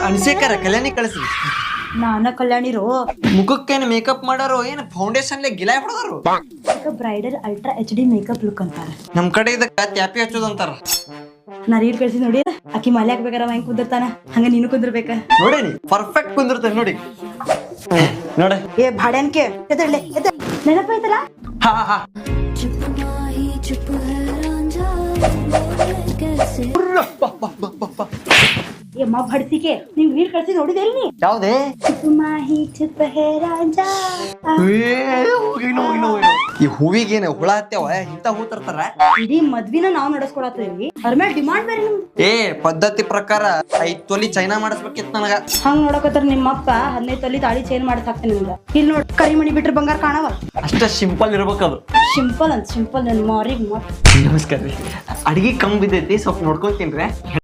ಅನ್ಸೇಕಾರ ಕಲ್ಯಾಣಿ ಕಳಿಸ್ರಿ. ನಾನ ಕಲ್ಯಾಣಿರೋ ಮುಖಕ್ಕೇನು ಮೇಕಪ್ ಮಾಡಾರೋ ಏನು ಫೌಂಡೇಶನ್ ಗಿಲಾಯ್ ಹೊಡೆದಾರು. Bridal ultra HD makeup look ಅಂತಾರ. ನಮ್ ಕಡೆ ಇದಕ್ಕ ತ್ಯಾಪಿ ಹಚ್ಚೋದು ಅಂತಾರ. ನಾ ರೀಲ್ ಕಳ್ಸಿ ನೋಡಿ ಆಕಿ ಮಲೆ ಹಾಕ್ಬೇಕಾರ ಹೆಂಗ್ ಕುಂದಿರ್ತಾನ ಹಂಗ ನೀನು ಕುಂದಿರ್ಬೇಕ ನೋಡೇನಿ ಪರ್ಫೆಕ್ಟ್ ಕುಂದಿರ್ತೇನೆ ನೋಡಿ. ನೋಡ ಏ ಭಾಡ್ಯಾನ್ಕೆ ನೆನಪಾಯ್ತಲ್ಲ. ಹಾ ಹಾ ಏ ಮಾ ಭಡ್ಸಿಕೆ ನಿಂಗ್ ರೀಲ್ ಕಳ್ಸಿ ನೋಡಿದೆ ನೀ ಯಾವ್ದೇ ಮಾಹಿ ಚುಪ್ ಹೇ ರಾಜಾ. ಈ ಹೂವಿಗೇನು ಹುಳ ಹತ್ಯಾವ ಇಂತ ಹೂ ತರ್ತಾರ. ಇಡೀ ಮದ್ವಿನ ನಾವ್ ನಡೆಸ್ಕೊಳತ್ತೀವಿ ಅವ್ರ ಮೇಲೆ ಡಿಮಾಂಡ್ ಬೇರೆ ನಿಮ್ದು. ಏ ಪದ್ಧತಿ ಪ್ರಕಾರ 5 ತೊಲಿ ಚೈನಾ ಮಾಡಿಸ್ಬೇಕಿತ್ತು ನನಗ. ಹಂಗ್ ನೋಡಕತ್ತಾರ ನಿಮ್ಮಪ್ಪ 15 ತೊಲಿ ತಾಳಿ ಚೇಂಜ್ ಮಾಡಕ್ ಹಾಕ್ತಾನೆ ನಿಮ್ಗ. ಇಲ್ಲಿ ನೋಡ್ ಕರಿಮಣಿ ಬಿಟ್ರೆ ಬಂಗಾರ ಕಾಣವ. ಅಷ್ಟ ಸಿಂಪಲ್ ಇರ್ಬೇಕದು. ಸಿಂಪಲ್ ಅಂತ ಸಿಂಪಲ್ ನನ್ ಮಾರಿಗೆ ನಮಸ್ಕಾರ ರೀ. ಅಡಿಗೆ ಕಮ್ಮಿ ಬಿದ್ದೈತಿ ಸ್ವಲ್ಪ ನೋಡ್ಕೊತೀನ್ರಿ.